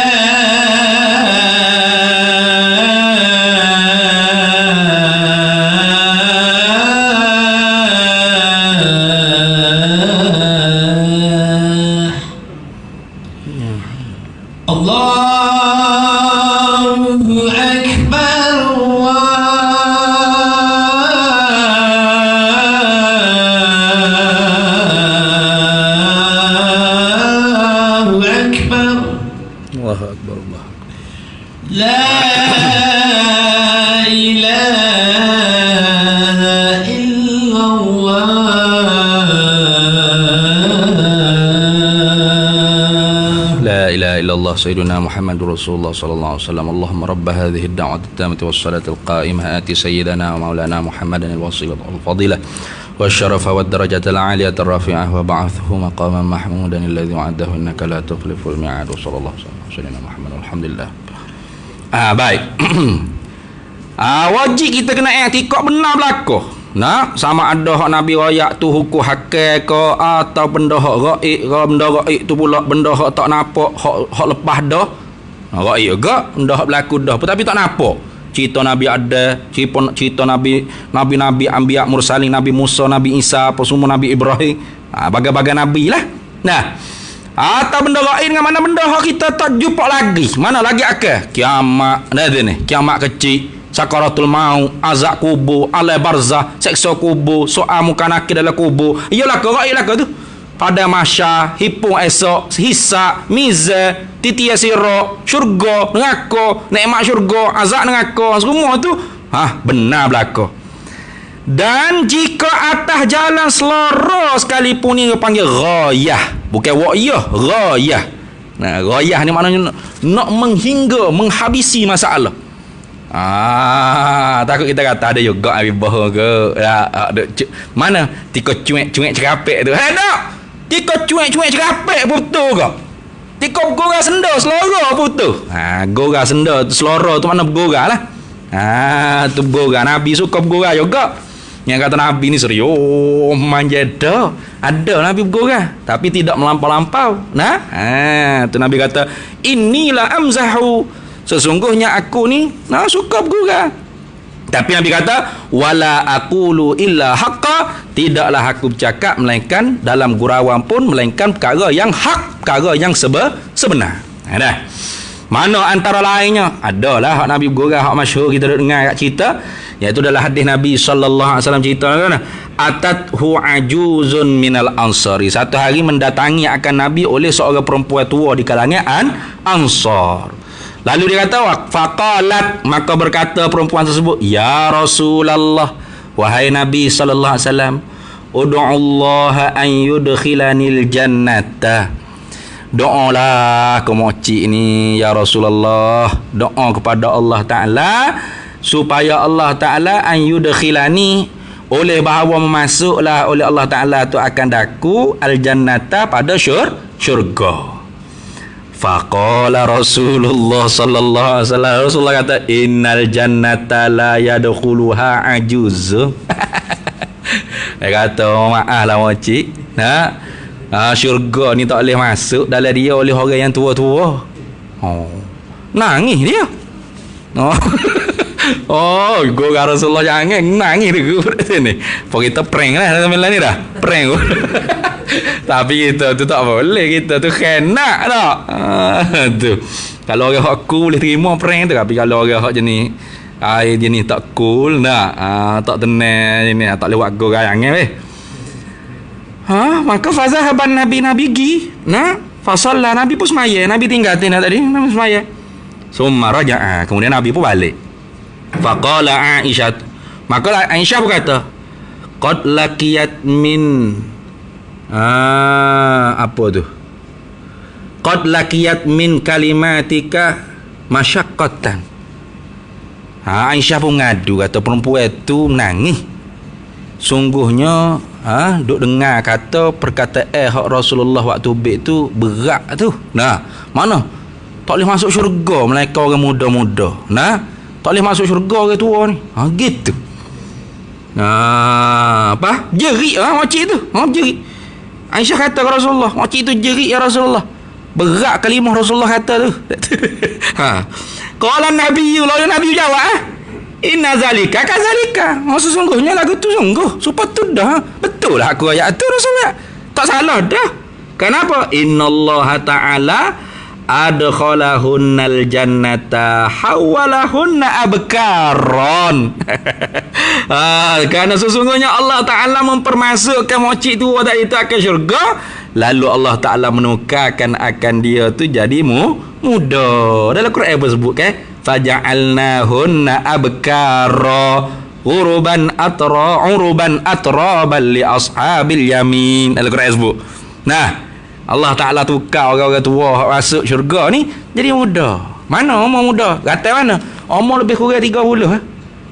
الله أكبر الله أكبر الله أكبر الله أكبر. لا إله إلا الله لا إله إلا الله سيدنا محمد رسول الله صلى الله عليه وسلم. اللهم رب هذه الدعوة التامة والصلاة القائمة آت سيدنا ومولانا محمدا الوسيلة والفضيلة والشرف والدرجة العالية الرفيعة وبعثه مقاما محمودا الذي وعده إنك لا تخلف الميعاد وصلى الله وسلم على سيدنا محمد والحمد لله. Baik. Wajib kita kena i'tikad benar belaka. Nah, sama ada hak Nabi royak tu hukum hakal ke atau benda hak gaib ke, benda gaib tu pula benda hak tak nampak, hak lepas dah. Gaib ke benda hak berlaku dah tapi tak nampak. Cerita Nabi ada, cerita Nabi anbiya mursalin, Nabi Musa, Nabi Isa, apa semua Nabi Ibrahim. Bagai-bagai nabi lah. Nah, atau benda gaib dengan mana benda hak kita tak jumpa lagi. Mana lagi akal? Kiamat. Dah ni, kiamat kecil. Sakaratul maut, azab kubur, alam barzah, seksa kubur, soal muka nakir dalam kubur. Iyalah ke gaib lah ke tu. Pada mahsyar, hipung esok, hisab, mizan, titiya sirat, syurga, neraka, nikmat syurga, azab neraka, semua tu benar belaka. Dan jika atas jalan selara sekalipun ni panggil ghayah, bukan wa'yah, ghayah. Nah, ghayah ni maknanya nak menghingga, menghabisi masalah. Takut kita kata ada juga habis bohong ke. Mana tika cuek-cuek cerapek tu. Tak. Tika cuek-cuek cerapek putus ke. Tika bergora senda selora putus. Gora senda selora tu mana bergora lah. Tu bergora. Nabi suka bergora juga. Yang kata Nabi ni serius manja dah. Ada Nabi bergora tapi tidak melampau-lampau. Tu Nabi kata, inilah amzahu, sesungguhnya aku ni suka bergurau. Tapi Nabi kata, wala aqulu illa haqqa, tidaklah aku bercakap melainkan dalam gurauan pun melainkan perkara yang hak, perkara yang sebenar. Dah. Mana antara lainnya? Adalah hak Nabi bergurau, hak masyhur kita dengar kat cerita, iaitu dalam hadis Nabi sallallahu alaihi wasallam cerita kan, atathu ajuzun minal ansari. Satu hari mendatangi akan Nabi oleh seorang perempuan tua di kalangan Ansar. Lalu dia kata, faqalat, maka berkata perempuan tersebut, ya Rasulullah, wahai Nabi sallallahu alaihi wasallam, ud'ullaha an yudkhilanil jannata. Doalah ke moci ini ya Rasulullah, doa kepada Allah Taala supaya Allah Taala an yudkhilani, oleh bahawa memasuklah oleh Allah Taala tu akan daku al jannata pada syurga. Faqala Rasulullah sallallahu alaihi wasallam, Rasulullah kata, innal jannata la yadkhuluha ajuz. Dia kata, maaflah moci, syurga ni tak boleh masuk dalam dia oleh orang yang tua-tua. Nangis dia. Gua Rasulullah jangan nangis dia sini. Pok kita prank lah sambil ni dah. Prank. Tapi kita tu tak boleh, kita tu kena tak. Tu. Kalau orang hak cool boleh terima prank tu, tapi kalau orang hak jenis jenis tak cool tak tenang jenis tak boleh buat go gayangan weh. Maka fazahaban Nabi gi. Fasalla, Nabi pun semaya. Nabi tinggal tadi, Nabi semaya. Summa raja'a, kemudian Nabi pun balik. Faqala Aisyah, maka Aisyah berkata, qad laqiyat min apa tu? Qad laqiyat min kalimatika masyaqqatan. Aisyah pun ngadu, kata perempuan tu nangis. Sungguhnya duk dengar kata perkataan hak Rasulullah waktu bait tu berat tu. Mana? Tak boleh masuk syurga melainkan orang muda-muda. Tak boleh masuk syurga orang tua ni. Gitu. Apa? Jerit makcik tu. Jerit. Aisyah kata ke Rasulullah, makcik tu jerit ya Rasulullah. Berat kalimah Rasulullah kata tu. Qala Nabi, lalu Nabi jawab, inna zalika kazalika. Sesungguhnya lagu tu sungguh sepatut dah. Betul lah aku ayat tu Rasulullah. Tak salah dah. Kenapa? Innallaha ta'ala adkhalahunnal jannata hawalahunna abkaron. Kerana sesungguhnya Allah Ta'ala mempermasukkan mocik tu tadi itu akan syurga, lalu Allah Ta'ala menukarkan akan dia tu jadi muda. Dalam Quran apa sebut kan? Faja'alnahunna abkara uruban atraban li ashabil yamin. Dalam Quran sebut. Allah Ta'ala tukar orang-orang tua masuk syurga ni jadi muda. Mana umur muda? Kata mana? Umur lebih kurang 30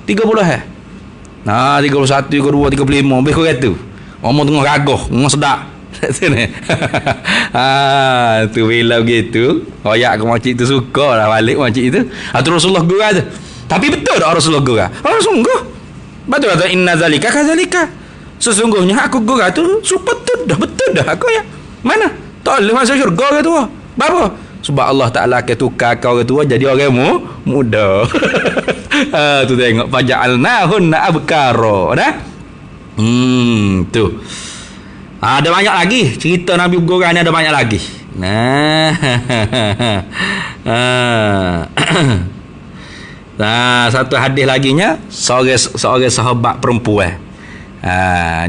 30 Nah, 31, 32, 35 lebih kurang tu. Omong tengah gagah, tengah sedap. Tu bila begitu, royak ke makcik tu suka lah balik makcik tu. Tu Rasulullah gurau tu. Tapi betul tak Rasulullah gurau? Sungguh. Betul tak inna zalika kadzalika. Sesungguhnya aku gurau tu betul dah aku ya. Mana? Tak boleh masuk syurga ke tu. Apa? Sebab Allah Ta'ala akan tukar kau orang tua jadi orang muda. Tu tengok faja'alnahunna abkara dah. Tu. Ada banyak lagi cerita Nabi bergurau ni, ada banyak lagi. Nah. Nah, satu hadis laginya seorang sahabat perempuan.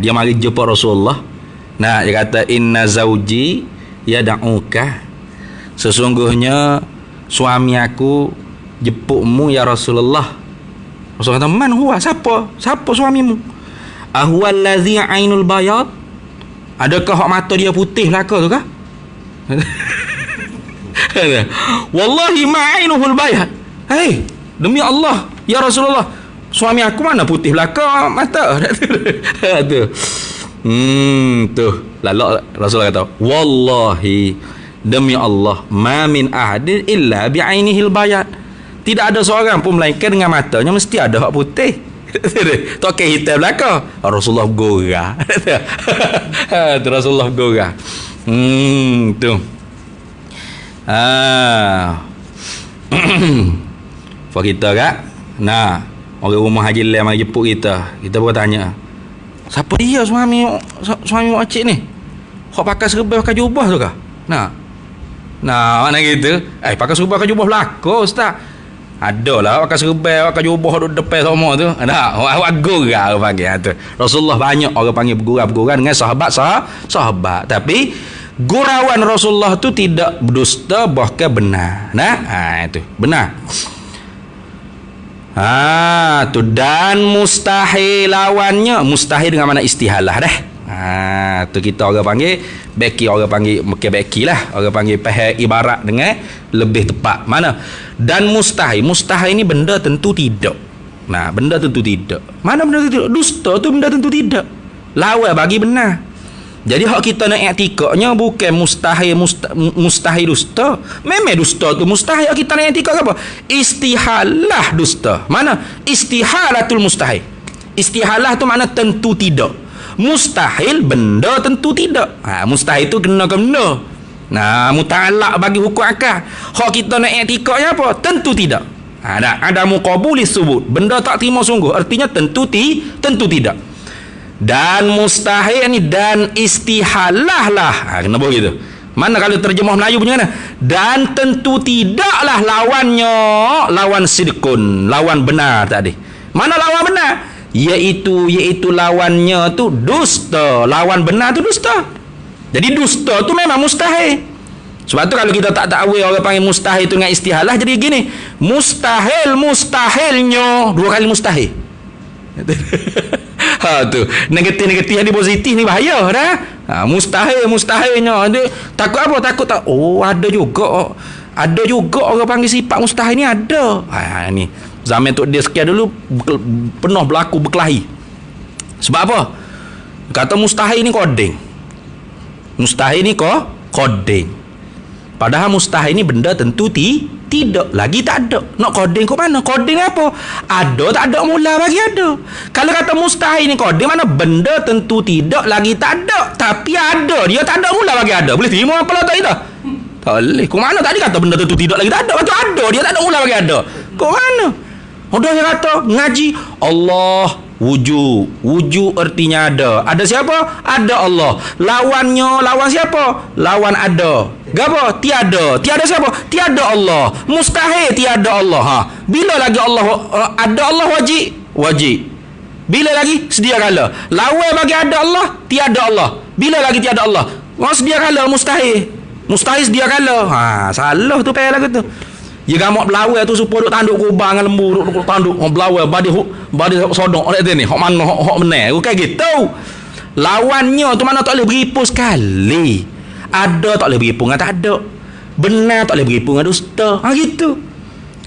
Dia mari jumpa Rasulullah. Nah, dia kata inna zauji yad'uka. Sesungguhnya suami aku jemputmu ya Rasulullah. Rasulullah kata, "Man huwa? Siapa suamimu?" "Ahwal ladzi ainul bayad." Adakah hak mata dia putih belaka tu kah? Wallahi ma ainuhul bayad. Hei, demi Allah ya Rasulullah, suami aku mana putih belaka mata. Tu. Tu. Lalu Rasulullah kata, "Wallahi, demi Allah, ma min ahadin illa bi'ainihil bayad." Tidak ada seorang pun melainkan dengan matanya mesti ada hak putih. Tak kira hitam belaka. Rasulullah gurau. Tu Rasulullah gurau. Tu. Pak kita kak. Nah, orang rumah Haji Lam mari jemput kita. Kita pun tanya, siapa dia suami makcik ni? Hak pakai serba pakai jubah tu kah? Nah, mana gitu? Pakai serba pakai jubah belaka ustaz. Ada lah pakai serba pakai jubah duduk depan semua tu. Ada awak gurau panggil tu. Rasulullah banyak orang panggil bergurau dengan sahabat. Tapi gurauan Rasulullah tu tidak berdusta bahkan benar. Nah, itu benar. Tu dan mustahil lawannya. Mustahil dengan mana istihalah dah. Tu kita orang panggil beki, orang panggil beki lah, orang panggil pahal ibarat dengan lebih tepat. Mana? Dan mustahil ini benda tentu tidak. Nah, benda tentu tidak. Mana benda tentu tidak? Dusta tu benda tentu tidak. Lawan bagi benar. Jadi hak kita nak i'tikadnya bukan mustahil dusta. Memang dusta tu mustahil. Hak kita nak i'tikad apa? Istihalah dusta. Mana? Istihalatul mustahil. Istihalah tu makna tentu tidak. Mustahil benda tentu tidak. Mustahil tu kena. Nah, muta'allaq bagi hukum akal. Hak kita nak i'tikadnya apa? Tentu tidak. Ada muqabulis subut. Benda tak terima sungguh. Artinya tentu tidak. Dan mustahil ni dan istihalah lah. Kenapa gitu? Mana kalau terjemah Melayu punya mana? Dan tentu tidaklah lawannya lawan sidqun, lawan benar tadi. Mana lawan benar? Iaitu lawannya tu dusta. Lawan benar tu dusta. Jadi dusta tu memang mustahil. Sebab tu kalau kita tak takwil orang panggil mustahil tu dengan istihalah, jadi gini, mustahilnya dua kali mustahil. Tu negatif ni positif ni bahaya dah. Mustahilnya dia takut apa? Takut tak? Ada juga orang panggil sifat mustahil ni ada. Ni zaman tu dia sekian dulu penuh berlaku berkelahi. Sebab apa? Kata mustahil ni koding. Padahal mustahil ni benda tentu tidak. Lagi tak ada. Nak koding ke mana? Koding apa? Ada tak ada mula bagi ada. Kalau kata mustahil ni koding, mana benda tentu tidak lagi tak ada. Tapi ada. Dia tak ada mula bagi ada. Boleh terima apa lah tak kita? Tak boleh. Kau mana tadi kata benda tentu tidak lagi tak ada? Macam ada. Dia tak ada mula bagi ada. Kau mana? Udah dia kata ngaji Allah wujud artinya ada. Ada siapa? Ada Allah. Lawannya lawan siapa? Lawan ada. Gapo? Tiada siapa? Tiada Allah. Mustahil tiada Allah. Bila lagi Allah ada Allah wajib. Bila lagi sedia kala. Lawan bagi ada Allah, tiada Allah. Bila lagi tiada Allah? Sedia kala mustahil sedia kala. Salah tu payah lagu tu. Dia gamak belawai tu supaya duk tanduk kubang dengan lembu, duk tanduk belawai badi sodok ni. Hak mana hak benar. Bukan gitu. Lawannya tu mana tak boleh beripu sekali. Ada tak boleh beripu dengan tak ada. Benar tak boleh beripu dengan dusta. Gitu.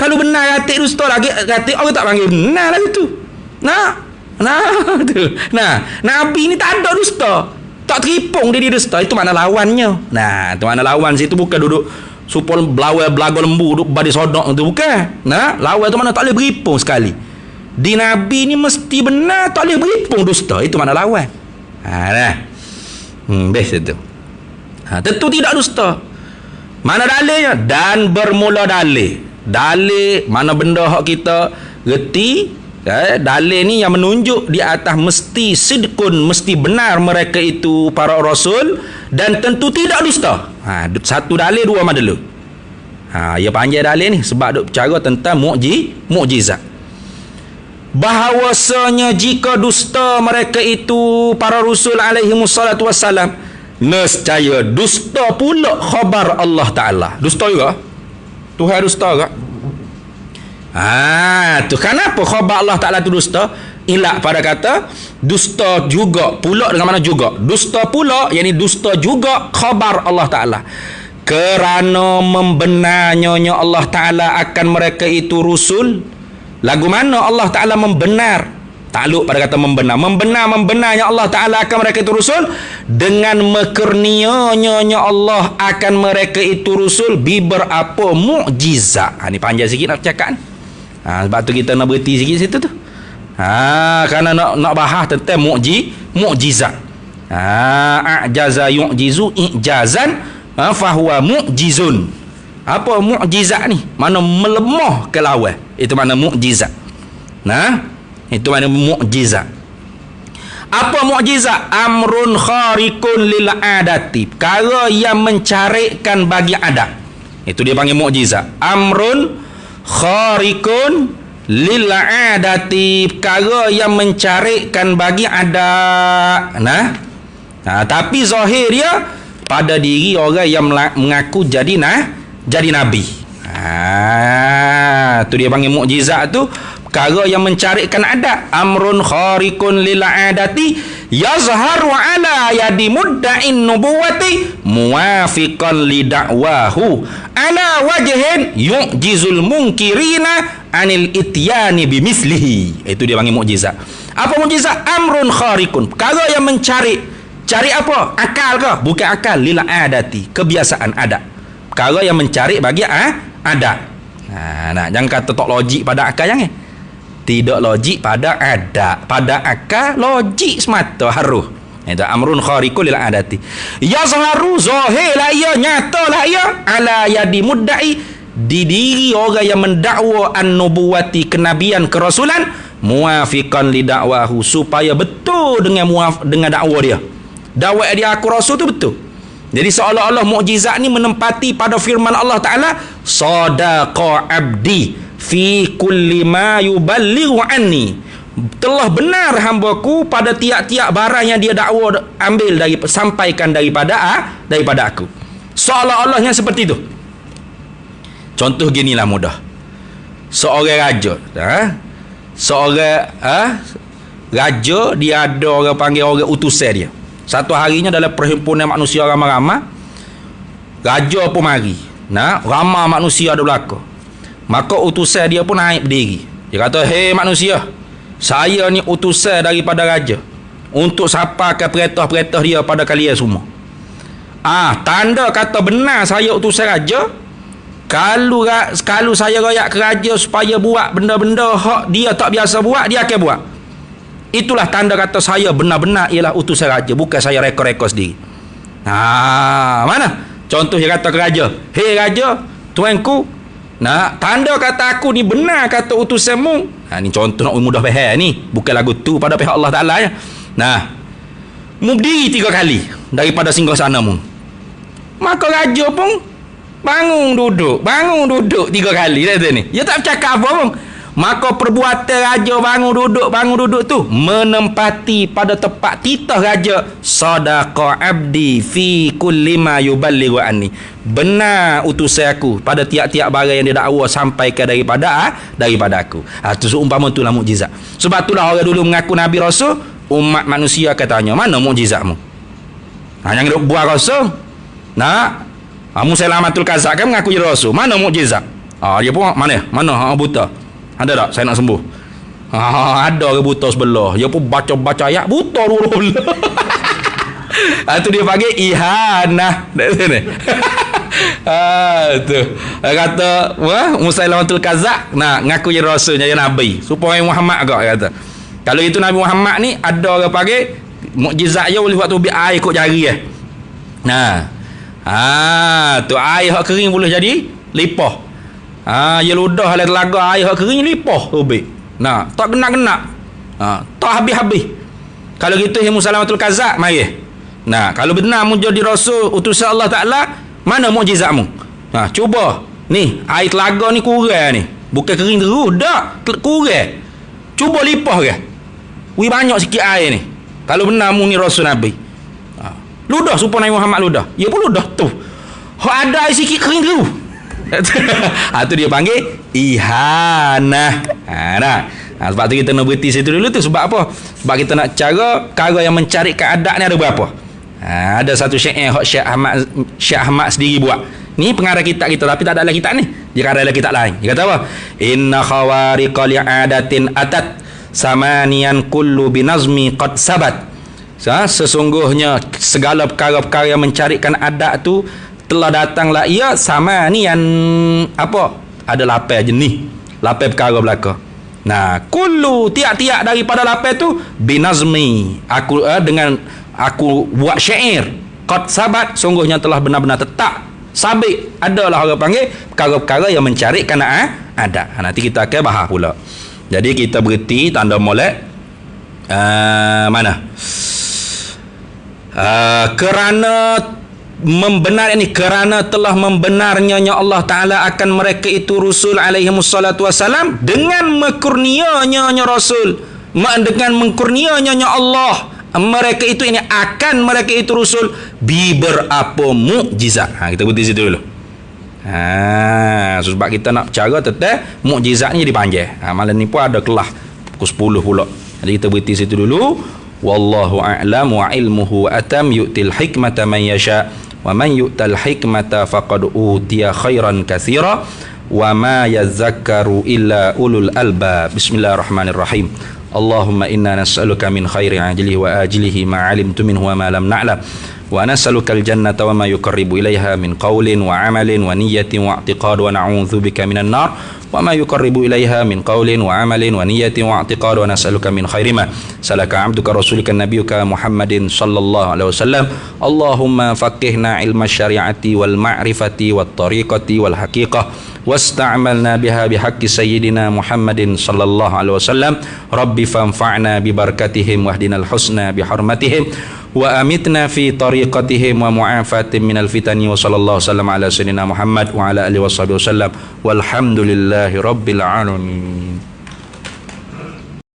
Kalau benar ratik dusta lagi, ratik orang tak panggil benar lah gitu. Nah, Nah, tu. Nah, Nabi ni tak ada dusta. Tak teripung dia dusta. Itu makna lawannya. Nah, itu makna lawan situ bukan duduk supaya belawai belaga lembu duduk badi sodok tu bukan. Nah, lawan tu mana tak boleh beripung sekali. Di Nabi ni mesti benar, tak boleh beripung dusta. Itu makna lawan. Nah. Best itu. Tentu tidak dusta. Mana dalilnya? Dan bermula dalil. Dalil mana benda hak kita reti. Dalil ni yang menunjuk di atas mesti sidqun, mesti benar mereka itu para rasul dan tentu tidak dusta. Satu dalil dua madelu. Ya panjang dalil ni sebab duk bercara tentang mukjizat. Bahawasanya jika dusta mereka itu para rasul alaihi wassalatu wassalam, nescaya dusta pula khabar Allah Taala. Dusta juga. Tuhan dusta juga. Tu kenapa khabar Allah Ta'ala tu dusta? Ilak pada kata dusta juga pula dengan mana juga? Dusta pula, yakni dusta juga khabar Allah Ta'ala. Kerana membenarnya Allah Ta'ala akan mereka itu rusul. Lagu mana Allah Ta'ala membenar? Takluk pada kata membenar. Membenarnya Allah Ta'ala akan mereka itu rusul. Dengan mekurnianya Allah akan mereka itu rusul beberapa mukjizat. Ni panjang sikit nak cakap ni. Sebab tu kita nak berhenti sikit situ tu. Kerana nak bahas tentang mukjizat. A'jaza yu'jizu i'jazan fahuwa mu'jizun. Apa mukjizat ni? Mana melemah ke lawan. Itu mana mukjizat. Itu mana mukjizat. Apa mukjizat? Amrun khariqun lil adati. Perkara yang mencarikan bagi adat. Itu dia panggil mukjizat. Amrun khariqun lil adati, perkara yang mencarikan bagi adat. Tapi zahir dia pada diri orang yang mengaku jadi nabi. Tu dia panggil mukjizat tu, perkara yang mencarikan adat. Amrun khariqun lil adati yazharu ala yadi mudda'in nubuwati muwafiqan li da'wahu ala wajhin yu'jizul munkirina anil ityani bimithlihi. Itu dia panggil mukjizat. Apa mukjizat? Amrun khariqun, perkara yang mencari apa? Akal ke? Bukan akal, lil adati, kebiasaan adat. Perkara yang mencari bagi adat. Jangan kata tak logik pada akal jangan. Tidak logik pada adat, pada akal logik semata harus. Itu amrun khariqul lil adati. Yazharu zahirlah ia, nyatalah ia ala yadi mudda'i, di diri orang yang mendakwa an-nubuwati, kenabian, kerasulan, muwafiqan li da'wahu, supaya betul dengan dakwa dia. Dakwa dia aku rasul tu betul. Jadi seolah-olah mukjizat ni menempati pada firman Allah Taala, sadaqa abdi fi kulli ma yuballighu anni. Telah benar hambaku pada tiap-tiap barang yang dia dakwa ambil sampaikan daripada aku. Seolah-olahnya seperti itu. Contoh ginilah mudah. Seorang raja, raja dia ada orang panggil orang utusan dia. Satu harinya dalam perhimpunan manusia ramai-ramai, raja pun mari. Ramai manusia ada belaka. Maka utusan dia pun naik berdiri. Dia kata, "Hei manusia, saya ni utusan daripada raja untuk sampaikan perintah-perintah dia pada kalian semua. Tanda kata benar saya utusan raja, kalau saya royak ke raja supaya buat benda-benda hak dia tak biasa buat, dia akan buat. Itulah tanda kata saya benar-benar ialah utusan raja, bukan saya rekod-rekod sendiri." Mana? Contoh dia kata ke raja, "Hei raja, tuanku, tanda kata aku ni benar kata utusanmu." Ni contoh nak mudah faham ni, bukan lagu tu pada pihak Allah Taala ya. Mu berdiri 3 kali daripada singgasanamu. Maka raja pun bangun duduk 3 kali dah ni. Dia tak bercakap apa pun. Maka perbuatan raja bangun duduk tu menempati pada tempat titah raja, sadaqa abdi fi kulli ma yuballighu anni. Benar utusan aku pada tiap-tiap barang yang dia dakwa sampaikan daripada aku. Tu seumpama itulah mukjizat. Sebab itulah orang dulu mengaku nabi rasul, umat manusia katanya, "Mana mukjizatmu?" Jangan duk buat rasul. Musailamatul Kadzdzab kan mengaku jadi rasul. Mana mukjizat? Dia pun mana buta. Ada tak saya nak sembuh? Ada ke buta sebelah. Dia pun baca-baca ayat buta dulu belah. Tu dia panggil ihanah. Tu. Kata, Musailamatul Kadzdzab ngaku jadi rasulnya ya nabi. Supaya Muhammad agak kata. Kalau itu Nabi Muhammad ni ada orang panggil mukjizat dia boleh buat tubik air ikut jari tu air hak kering boleh jadi lipah. Ya ludah dalam telaga air hak kering lipah tubik. Tak kena-kena. Tak habis-habis. Kalau gitu Musailamatul Kadzdzab mari. Kalau benar mu jadi rasul utusan Allah Taala, mana mukjizatmu? Cuba. Ni, air telaga ni kurang ni. Bukan kering terus dak, kurang. Cuba lipah ke? Banyak sikit air ni. Kalau benar mu ni rasul Nabi. Ludah supaya Nabi Muhammad ludah. Ya pun ludah tu. Hak ada air sikit kering terus. Tu dia panggil ihanah. Sebab tu kita nak berhenti situ dulu tu. Sebab apa? Sebab kita nak cara yang mencari keadaan ni ada berapa? Ada satu syair Syekh Ahmad sendiri buat. Ni pengarah kitab kita tapi tak ada dalam kitab ni. Dia karang dalam kitab lain. Dia kata apa? Inna khawariqal adatin atat samanian kullu binazmi qad sabat. Sesungguhnya segala perkara-perkara yang mencarikan adat tu telah datanglah ia samanian apa? Ada 8 jenis. 8 perkara belaka. Kullu tiap-tiap daripada 8 tu binazmi. Dengan aku buat syair qad sabat, sungguhnya telah benar-benar tetap sabit. Adalah orang panggil perkara-perkara yang mencarikan adat. Nanti kita akan bahas pula. Jadi kita berhenti tanda molek mana? Kerana telah membenarnya Allah Ta'ala akan mereka itu Rasul alaihi wassalatu wassalam dengan mengkurnianya Rasul, dengan mengkurnianya Allah mereka itu Rasul berapa mukjizat. Kita berhenti situ dulu. Sebab kita nak bercara tentang mukjizat ni dipanjang. Malam ni pun ada kelas pukul 10 pula. Jadi kita berhenti situ dulu. Wallahu a'lam wa ilmuhu atam yu'til hikmata man yasha wa man yu'tal hikmata faqad utiya khairan katsira wa ma yazakkaru illa ulul albab. Bismillahirrahmanirrahim. Allahumma inna nas'aluka min khairi ajlihi wa ajlihi ma 'alimtu minhu wa ma lam na'lam. ونسألك الجنة وما يقرب إليها من قول وعمل ونية واعتقاد ونعوذ بك من النار وما يقرب إليها من قول وعمل ونية واعتقاد ونسألك من خير ما سلك عبدك رسولك نبيك محمد صلى الله عليه وسلم اللهم فقهنا علم الشريعة والمعرفة والطريقة والحقيقة واستعملنا بها بحق سيدنا محمد صلى الله عليه وسلم رب فانفعنا ببركتهم واهدنا الحسنى بحرمتهم وأمتنا في طريقتهم ومعافاة من الفتن وصلى الله وسلم على سيدنا محمد وعلى آله وصحبه وسلم والحمد لله رب العالمين.